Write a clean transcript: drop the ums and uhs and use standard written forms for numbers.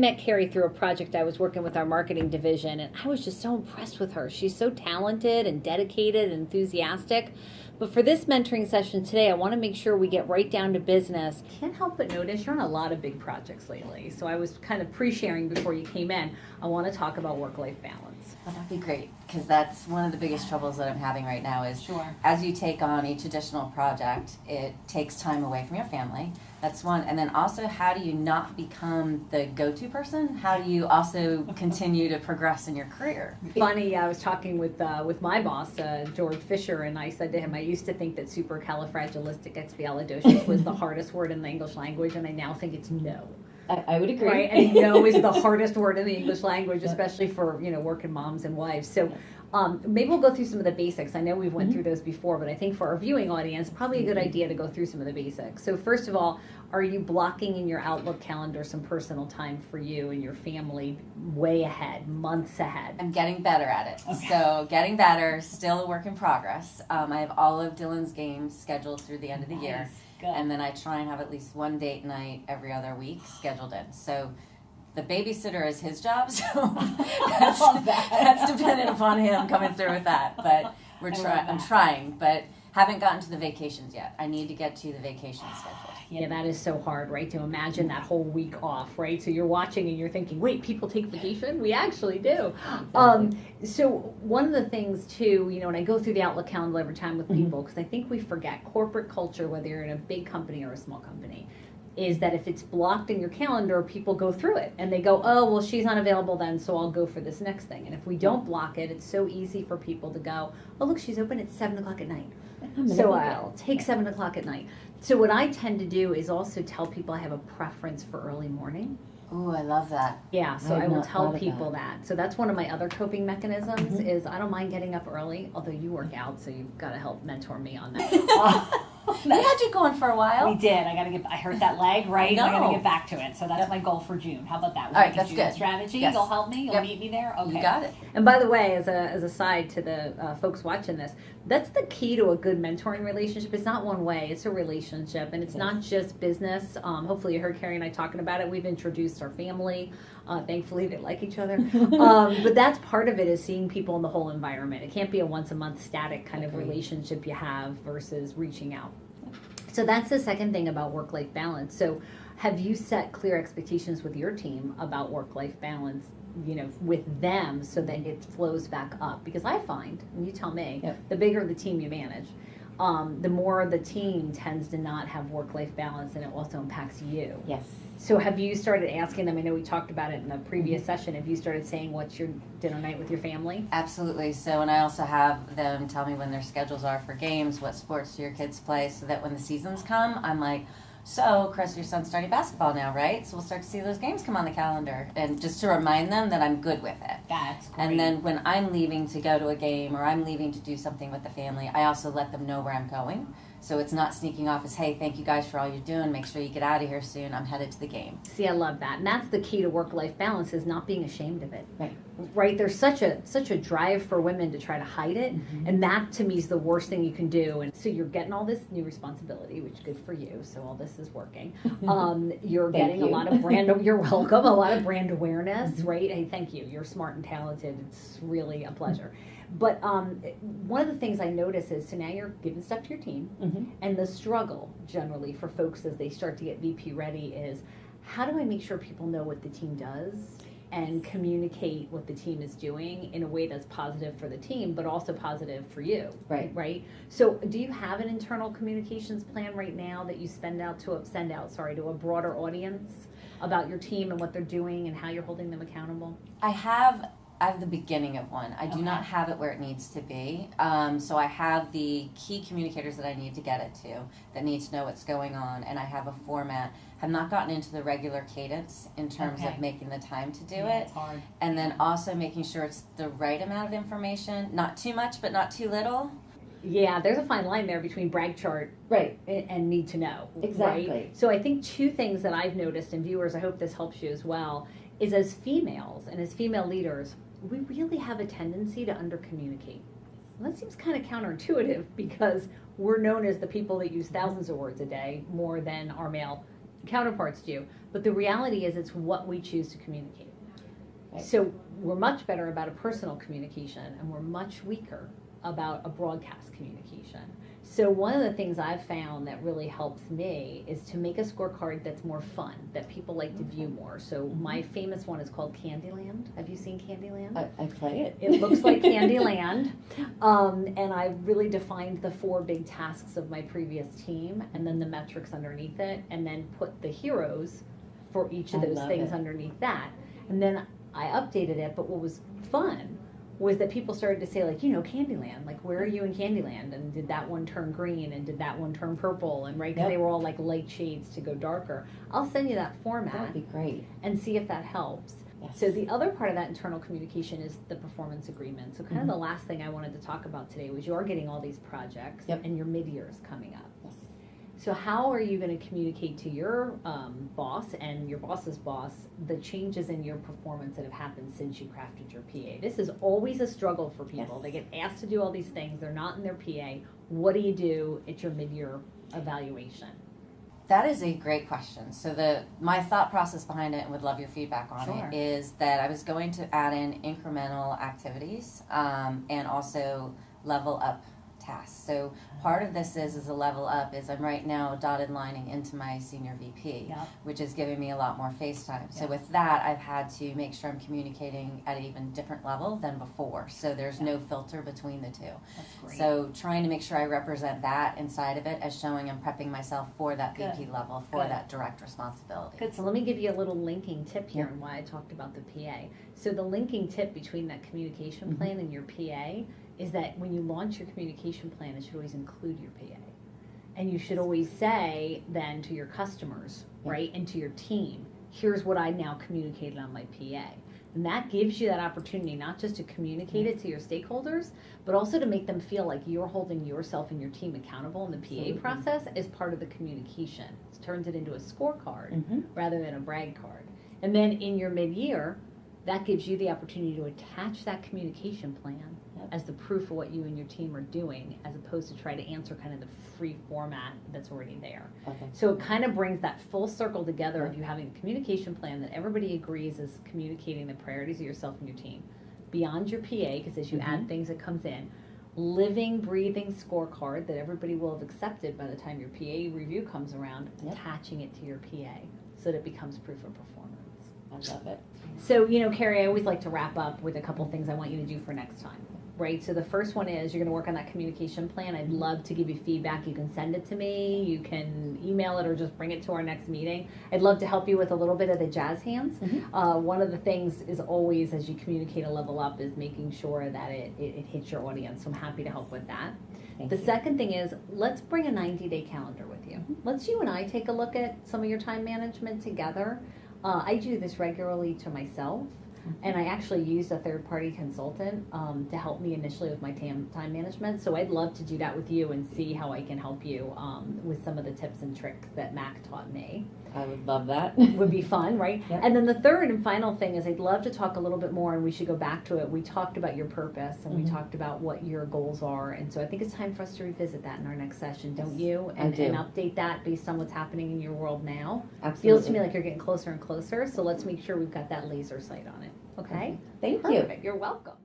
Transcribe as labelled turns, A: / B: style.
A: met Carrie through a project I was working with our marketing division, and I was just so impressed with her. She's so talented and dedicated and enthusiastic. But for this mentoring session today, I want to make sure we get right down to business. Can't help but notice you're on a lot of big projects lately. So I was kind of pre-sharing before you came in. I want to talk about work-life balance.
B: Well, that'd be great, because that's one of the biggest troubles that I'm having right now is as you take on each additional project, it takes time away from your family. That's one. And then also, how do you not become the go-to person? How do you also continue to progress in your career?
A: Funny, I was talking with my boss, George Fisher, and I said to him, I used to think that supercalifragilisticexpialidocious was the hardest word in the English language, and I now think it's no.
B: I would agree.
A: Right, and no is the hardest word in the English language, especially for working moms and wives. So maybe we'll go through some of the basics. I know we've went through those before, but I think for our viewing audience, probably a good idea to go through some of the basics. So first of all, are you blocking in your Outlook calendar some personal time for you and your family way ahead, months ahead?
B: I'm getting better at it. Okay. So getting better, still a work in progress. I have all of Dylan's games scheduled through the end of the year.
A: Good.
B: And then I try and have at least one date night every other week scheduled in. So the babysitter is his job, so that's dependent upon him coming through with that. But I'm trying, but haven't gotten to the vacations yet. I need to get to the vacation schedule.
A: Yeah, that is so hard, right? To imagine that whole week off, right? So you're watching and you're thinking, wait, people take vacation? We actually do. Exactly. So one of the things too, and I go through the Outlook calendar every time with people, because I think we forget corporate culture, whether you're in a big company or a small company, is that if it's blocked in your calendar, people go through it and they go, oh, well, she's not available then, so I'll go for this next thing. And if we don't block it, it's so easy for people to go, oh, look, she's open at 7 o'clock at night. So I'll take 7 o'clock at night. So what I tend to do is also tell people I have a preference for early morning.
B: Ooh, I love that.
A: Yeah, so I will tell people that. So that's one of my other coping mechanisms is I don't mind getting up early, although you work out, so you've got to help mentor me on that.
B: We had you going for a while.
C: We did. I hurt that leg, right? I got to get back to it. So that's my goal for June. How about that?
B: All right, that's good.
C: Strategy.
B: Yes.
C: You'll help me. You'll meet me there. Okay,
B: you got it.
A: And by the way, as a side to the folks watching this, that's the key to a good mentoring relationship. It's not one way. It's a relationship, and it's not just business. Hopefully, you heard Carrie and I talking about it. We've introduced our family. Thankfully, they like each other. But that's part of it is seeing people in the whole environment. It can't be a once a month static kind of relationship you have versus reaching out. So that's the second thing about work-life balance. So have you set clear expectations with your team about work-life balance, with them so that it flows back up? Because I find, and you tell me, the bigger the team you manage, the more the team tends to not have work-life balance, and it also impacts you.
B: Yes.
A: So have you started asking them, I know we talked about it in the previous session, have you started saying what's your dinner night with your family?
B: Absolutely. So, and I also have them tell me when their schedules are for games, what sports do your kids play, so that when the seasons come, I'm like, so Chris, your son's starting basketball now, right? So we'll start to see those games come on the calendar. And just to remind them that I'm good with it.
C: That's great.
B: And then when I'm leaving to go to a game or I'm leaving to do something with the family, I also let them know where I'm going. So it's not sneaking off as, hey, thank you guys for all you're doing. Make sure you get out of here soon. I'm headed to the game.
A: See, I love that. And that's the key to work-life balance is not being ashamed of it. Right? There's such a drive for women to try to hide it. And that, to me, is the worst thing you can do. And so you're getting all this new responsibility, which is good for you. So all this is working. You're getting a lot of you're welcome, a lot of brand awareness, right? Hey, thank you. You're smart and talented. It's really a pleasure. But one of the things I notice is, so now you're giving stuff to your team, and the struggle generally for folks as they start to get VP ready is, how do I make sure people know what the team does and communicate what the team is doing in a way that's positive for the team, but also positive for you? Right? So do you have an internal communications plan right now that you send out to a broader audience about your team and what they're doing and how you're holding them accountable?
B: I have the beginning of one. I do not have it where it needs to be. So I have the key communicators that I need to get it to, that need to know what's going on, and I have a format. Have not gotten into the regular cadence in terms of making the time to do it.
C: It's hard.
B: And then also making sure it's the right amount of information, not too much, but not too little.
A: Yeah, there's a fine line there between brag chart and need to know.
B: Exactly.
A: Right? So I think two things that I've noticed, and viewers, I hope this helps you as well, is as females and as female leaders, we really have a tendency to under-communicate. Well, that seems kind of counterintuitive because we're known as the people that use thousands of words a day more than our male counterparts do. But the reality is it's what we choose to communicate.
D: Right.
A: So we're much better about a personal communication, and we're much weaker about a broadcast communication. So one of the things I've found that really helps me is to make a scorecard that's more fun, that people like to view more. So my famous one is called Candyland. Have you seen Candyland?
D: I play it.
A: It looks like Candyland. And I really defined the 4 big tasks of my previous team, and then the metrics underneath it, and then put the heroes for each of
D: I
A: those
D: love
A: things
D: it.
A: underneath that. And then I updated it, but what was fun was that people started to say, like, Candyland, like, where are you in Candyland? And did that one turn green? And did that one turn purple? And right, because
D: Yep.
A: they were all like light shades to go darker. I'll send you that format
D: That would be great.
A: and see if that helps.
D: Yes.
A: So the other part of that internal communication is the performance agreement. So kind of the last thing I wanted to talk about today was you're getting all these projects
D: Yep.
A: and your mid-years coming up.
D: Yes.
A: So how are you going to communicate to your boss and your boss's boss the changes in your performance that have happened since you crafted your PA? This is always a struggle for people.
D: Yes.
A: They get asked to do all these things. They're not in their PA. What do you do at your mid-year evaluation?
B: That is a great question. So my thought process behind it, and would love your feedback on
A: Sure.
B: it, is that I was going to add in incremental activities and also level up tasks. So part of this is a level up is I'm right now dotted lining into my senior VP,
C: Yep.
B: which is giving me a lot more face time. So
C: Yep.
B: with that, I've had to make sure I'm communicating at an even different level than before. So there's no filter between the two.
C: That's great.
B: So trying to make sure I represent that inside of it as showing I'm prepping myself for that
C: Good.
B: VP level, for
C: Good.
B: that direct responsibility.
A: Good. So let me give you a little linking tip here on why I talked about the PA. So the linking tip between that communication plan and your PA is that when you launch your communication plan, it should always include your PA. And you should always say then to your customers, right, and to your team, here's what I now communicated on my PA. And that gives you that opportunity not just to communicate it to your stakeholders, but also to make them feel like you're holding yourself and your team accountable in the PA process as part of the communication. It turns it into a scorecard rather than a brag card. And then in your mid-year, that gives you the opportunity to attach that communication plan as the proof of what you and your team are doing, as opposed to try to answer kind of the free format that's already there.
D: Okay.
A: So it kind of brings that full circle together of you having a communication plan that everybody agrees is communicating the priorities of yourself and your team. Beyond your PA, because as you add things, it comes in. Living, breathing scorecard that everybody will have accepted by the time your PA review comes around, attaching it to your PA so that it becomes proof of performance.
D: I love it.
A: So, Carrie, I always like to wrap up with a couple things I want you to do for next time, right? So the first one is you're going to work on that communication plan. I'd love to give you feedback. You can send it to me. You can email it or just bring it to our next meeting. I'd love to help you with a little bit of the jazz hands. One of the things is always, as you communicate a level up, is making sure that it hits your audience. So I'm happy to help with that.
D: Thank
A: The
D: you.
A: second thing is, let's bring a 90-day calendar with you. Let's you and I take a look at some of your time management together. I do this regularly to myself, and I actually used a third-party consultant to help me initially with my time management. So I'd love to do that with you and see how I can help you with some of the tips and tricks that Mac taught me.
D: I would love that.
A: Would be fun, right?
D: Yep.
A: And then the third and final thing is I'd love to talk a little bit more, and we should go back to it. We talked about your purpose, and we talked about what your goals are, and so I think it's time for us to revisit that in our next session, don't you?
D: I do.
A: And update that based on what's happening in your world now.
D: Absolutely.
A: Feels to me like you're getting closer and closer, so let's make sure we've got that laser sight on it, okay?
D: Thank you.
A: Perfect. You're welcome.